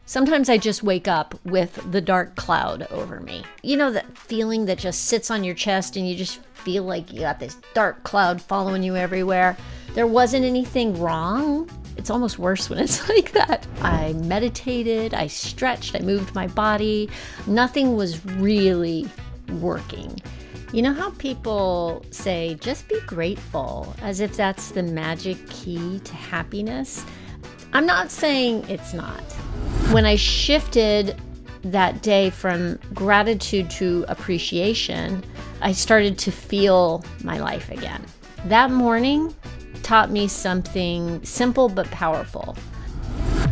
Sometimes I just wake up with the dark cloud over me. You know that feeling that just sits on your chest and you just feel like you got this dark cloud following you everywhere? There wasn't anything wrong. It's almost worse when it's like that. I meditated, I stretched, I moved my body. Nothing was really working. You know how people say, just be grateful, as if that's the magic key to happiness? I'm not saying it's not. When I shifted that day from gratitude to appreciation, I started to feel my life again. That morning taught me something simple but powerful.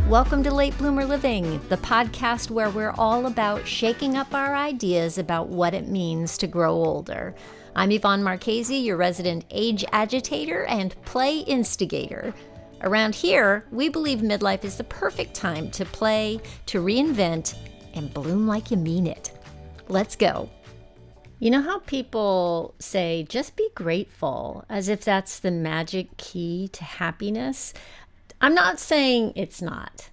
Welcome to Late Bloomer Living, the podcast where we're all about shaking up our ideas about what it means to grow older. I'm Yvonne Marchese, your resident age agitator and play instigator. Around here, we believe midlife is the perfect time to play, to reinvent, and bloom like you mean it. Let's go. You know how people say, just be grateful, as if that's the magic key to happiness? I'm not saying it's not.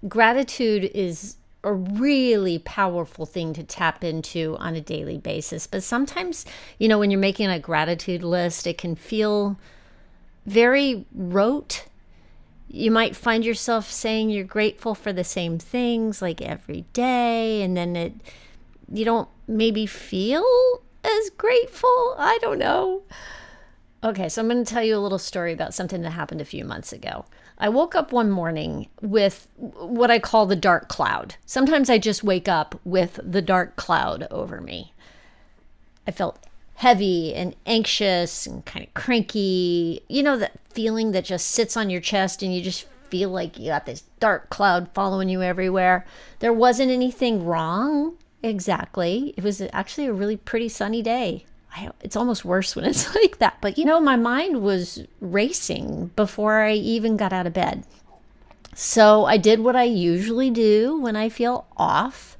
Gratitude is a really powerful thing to tap into on a daily basis. But sometimes, when you're making a gratitude list, it can feel very rote. You might find yourself saying you're grateful for the same things like every day, and then you don't maybe feel as grateful. I don't know. Okay, so I'm going to tell you a little story about something that happened a few months ago. I woke up one morning with what I call the dark cloud. Sometimes I just wake up with the dark cloud over me. I felt heavy and anxious and kind of cranky. You know that feeling that just sits on your chest and you just feel like you got this dark cloud following you everywhere? There wasn't anything wrong exactly. It was actually a really pretty sunny day. It's almost worse when it's like that. But my mind was racing before I even got out of bed. So I did what I usually do when I feel off.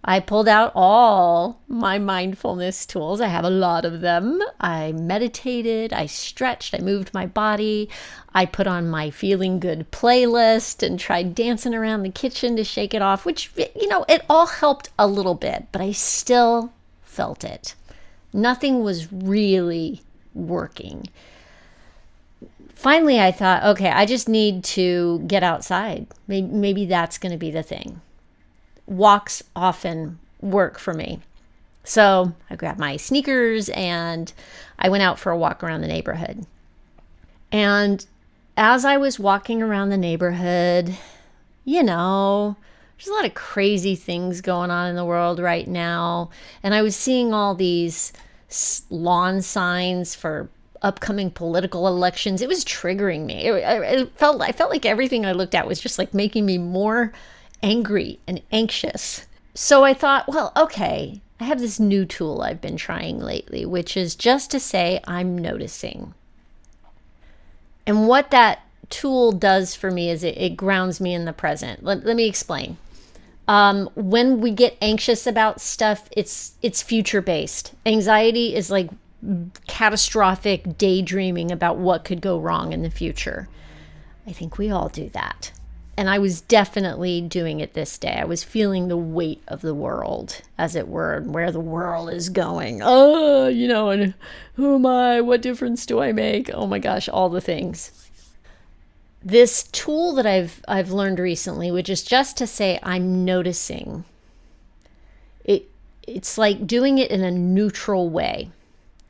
I pulled out all my mindfulness tools. I have a lot of them. I meditated, I stretched, I moved my body. I put on my feeling good playlist and tried dancing around the kitchen to shake it off, which, it all helped a little bit, but I still felt it. Nothing was really working. Finally, I thought, okay, I just need to get outside. Maybe that's going to be the thing. Walks often work for me. So I grabbed my sneakers and I went out for a walk around the neighborhood. And as I was walking around the neighborhood, there's a lot of crazy things going on in the world right now. And I was seeing all these lawn signs for upcoming political elections. It was triggering me. I felt like everything I looked at was just like making me more angry and anxious. So I thought, well, okay, I have this new tool I've been trying lately, which is just to say I'm noticing. And what that tool does for me is it grounds me in the present. Let me explain. When we get anxious about stuff, it's future-based. Anxiety is like catastrophic daydreaming about what could go wrong in the future. I think we all do that. And I was definitely doing it this day. I was feeling the weight of the world, as it were, and where the world is going. And who am I? What difference do I make? Oh my gosh, all the things. This tool that I've learned recently, which is just to say I'm noticing. It's like doing it in a neutral way.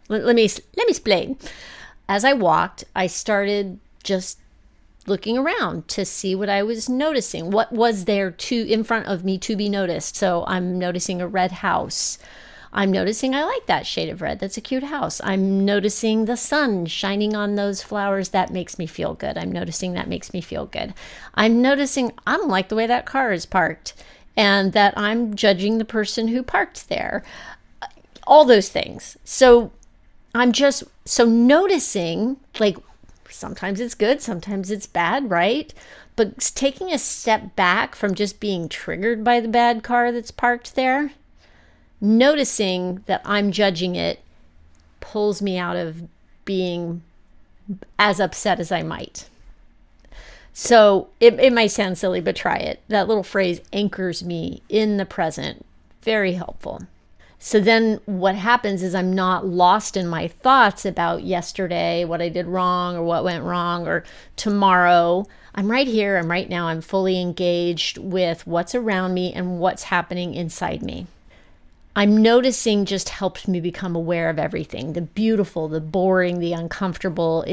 Let me explain. As I walked, I started just looking around to see what I was noticing. What was there in front of me to be noticed? So I'm noticing a red house. I'm noticing I like that shade of red. That's a cute house. I'm noticing the sun shining on those flowers. That makes me feel good. I'm noticing that makes me feel good. I'm noticing I don't like the way that car is parked and that I'm judging the person who parked there. All those things. So I'm just noticing, like, sometimes it's good, sometimes it's bad, right? But taking a step back from just being triggered by the bad car that's parked there, noticing that I'm judging it pulls me out of being as upset as I might. So it might sound silly, but try it. That little phrase anchors me in the present. Very helpful. So then what happens is I'm not lost in my thoughts about yesterday, what I did wrong or what went wrong, or tomorrow. I'm right here, I'm right now, I'm fully engaged with what's around me and what's happening inside me. I'm noticing just helps me become aware of everything, the beautiful, the boring, the uncomfortable.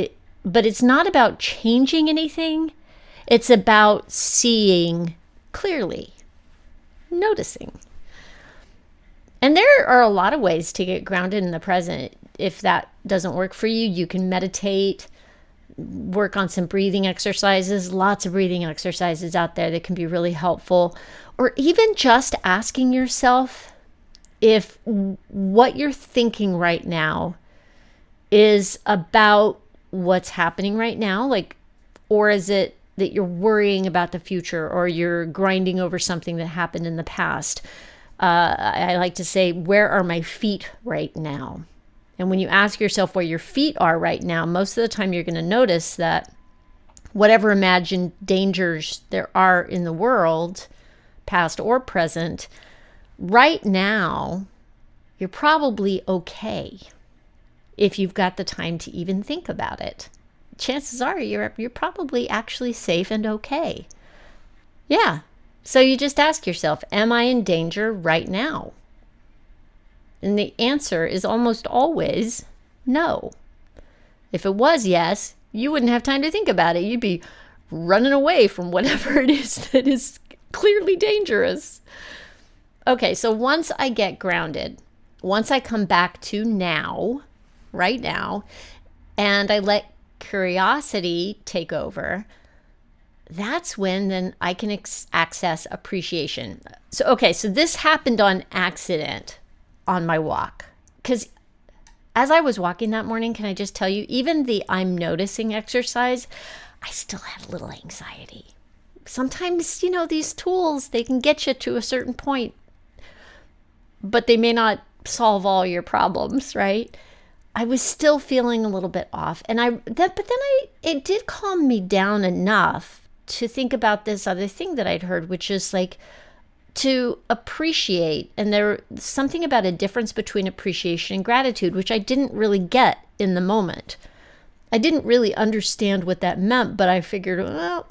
But it's not about changing anything. It's about seeing clearly, noticing. And there are a lot of ways to get grounded in the present. If that doesn't work for you, you can meditate, work on some breathing exercises. Lots of breathing exercises out there that can be really helpful. Or even just asking yourself if what you're thinking right now is about what's happening right now, like, or is it that you're worrying about the future, or you're grinding over something that happened in the past. I like to say, where are my feet right now? And when you ask yourself where your feet are right now, most of the time you're going to notice that whatever imagined dangers there are in the world, past or present, right now, you're probably okay if you've got the time to even think about it. Chances are you're probably actually safe and okay. Yeah. So you just ask yourself, am I in danger right now? And the answer is almost always no. If it was yes, you wouldn't have time to think about it. You'd be running away from whatever it is that is clearly dangerous. Okay, so once I get grounded, once I come back to now, right now, and I let curiosity take over, that's when then I can access appreciation. So this happened on accident on my walk. Because as I was walking that morning, can I just tell you, even the I'm noticing exercise, I still had a little anxiety. Sometimes, these tools, they can get you to a certain point, but they may not solve all your problems, right? I was still feeling a little bit off, and it did calm me down enough to think about this other thing that I'd heard, which is like to appreciate. And there's something about a difference between appreciation and gratitude, which I didn't really get in the moment. I didn't really understand what that meant, but I figured, well,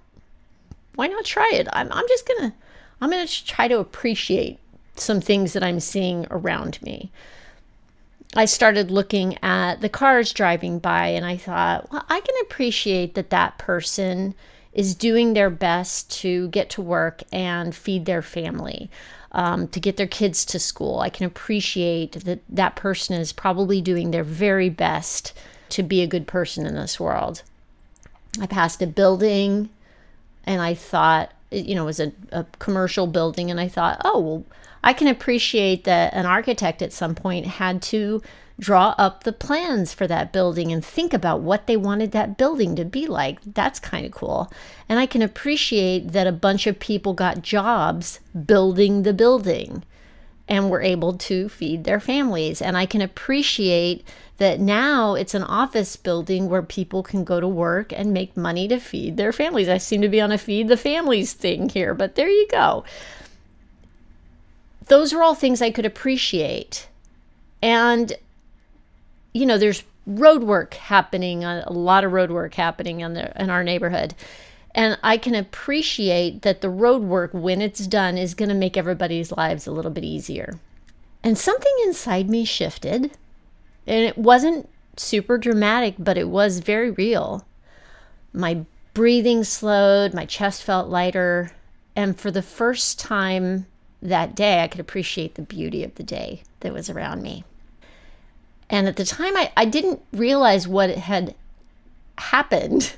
why not try it? I'm gonna try to appreciate some things that I'm seeing around me. I started looking at the cars driving by, and I thought, well, I can appreciate that person is doing their best to get to work and feed their family, to get their kids to school. I can appreciate that person is probably doing their very best to be a good person in this world. I passed a building, and I thought, it was a commercial building, and I thought, oh, well, I can appreciate that an architect at some point had to draw up the plans for that building and think about what they wanted that building to be like. That's kind of cool. And I can appreciate that a bunch of people got jobs building the building and were able to feed their families. And I can appreciate that now it's an office building where people can go to work and make money to feed their families. I seem to be on a feed the families thing here, but there you go. Those are all things I could appreciate. And, there's road work happening, a lot of road work happening in our neighborhood. And I can appreciate that the road work, when it's done, is going to make everybody's lives a little bit easier. And something inside me shifted. And it wasn't super dramatic, but it was very real. My breathing slowed, my chest felt lighter. And for the first time that day, I could appreciate the beauty of the day that was around me. And at the time, I didn't realize what had happened.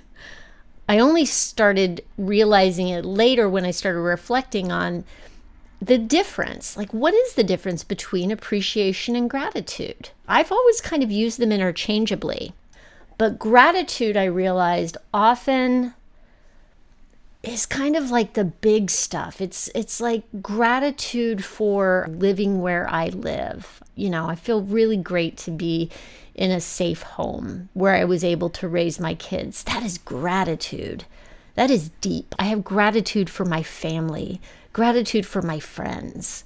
I only started realizing it later when I started reflecting on the difference. Like, what is the difference between appreciation and gratitude? I've always kind of used them interchangeably. But gratitude, I realized, often is kind of like the big stuff. It's like gratitude for living where I live. I feel really great to be in a safe home where I was able to raise my kids. That is gratitude. That is deep. I have gratitude for my family, gratitude for my friends.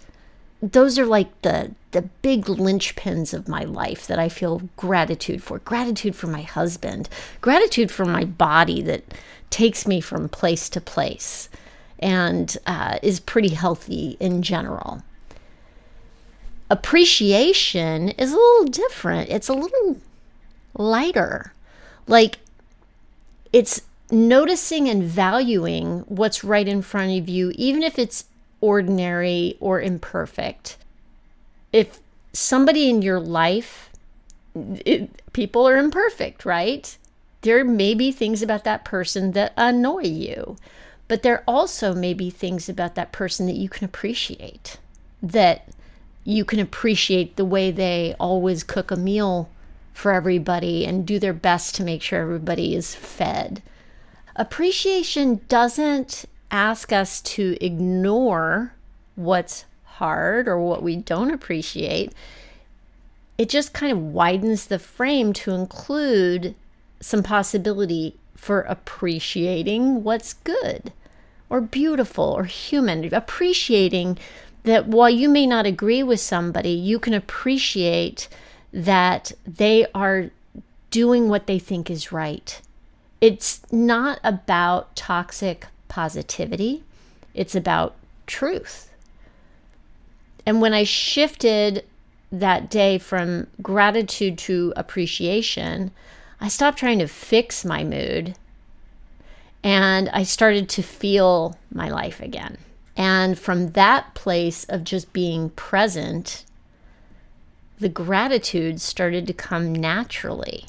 Those are like the big linchpins of my life that I feel gratitude for. Gratitude for my husband, gratitude for my body that takes me from place to place and is pretty healthy in general. Appreciation is a little different. It's a little lighter. Like, it's noticing and valuing what's right in front of you, even if it's ordinary or imperfect. If somebody in your life, people are imperfect, right? There may be things about that person that annoy you, but there also may be things about that person that you can appreciate, that you can appreciate the way they always cook a meal for everybody and do their best to make sure everybody is fed. Appreciation doesn't ask us to ignore what's hard or what we don't appreciate. It just kind of widens the frame to include some possibility for appreciating what's good or beautiful or human. Appreciating that while you may not agree with somebody, you can appreciate that they are doing what they think is right. It's not about toxic positivity. It's about truth. And when I shifted that day from gratitude to appreciation, I stopped trying to fix my mood and I started to feel my life again. And from that place of just being present, the gratitude started to come naturally,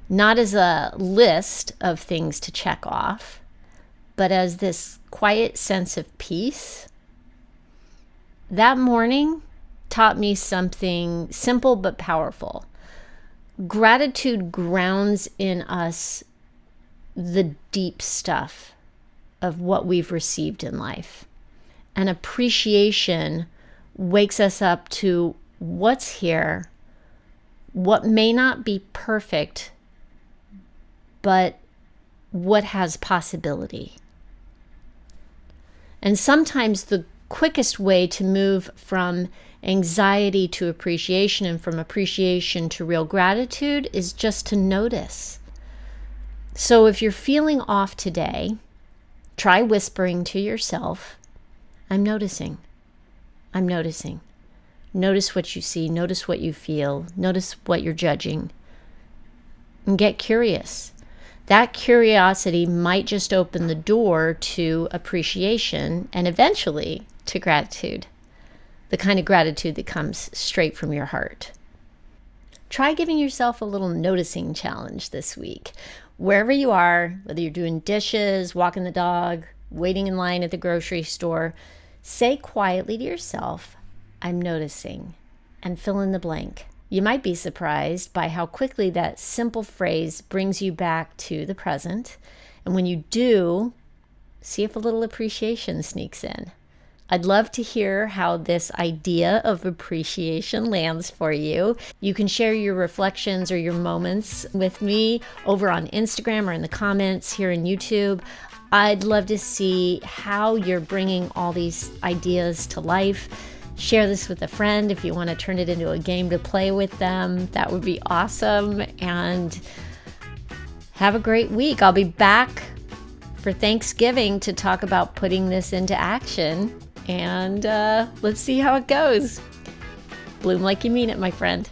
not as a list of things to check off, but as this quiet sense of peace. That morning taught me something simple but powerful. Gratitude grounds in us the deep stuff of what we've received in life. And appreciation wakes us up to what's here, what may not be perfect, but what has possibility. And sometimes the quickest way to move from anxiety to appreciation and from appreciation to real gratitude is just to notice. So if you're feeling off today, try whispering to yourself, I'm noticing. I'm noticing. Notice what you see. Notice what you feel. Notice what you're judging. And get curious. That curiosity might just open the door to appreciation and eventually to gratitude. The kind of gratitude that comes straight from your heart. Try giving yourself a little noticing challenge this week. Wherever you are, whether you're doing dishes, walking the dog, waiting in line at the grocery store, say quietly to yourself, I'm noticing, and fill in the blank. You might be surprised by how quickly that simple phrase brings you back to the present. And when you do, see if a little appreciation sneaks in. I'd love to hear how this idea of appreciation lands for you. You can share your reflections or your moments with me over on Instagram or in the comments here in YouTube. I'd love to see how you're bringing all these ideas to life. Share this with a friend if you want to turn it into a game to play with them. That would be awesome. And have a great week. I'll be back for Thanksgiving to talk about putting this into action. And let's see how it goes. Bloom like you mean it, my friend.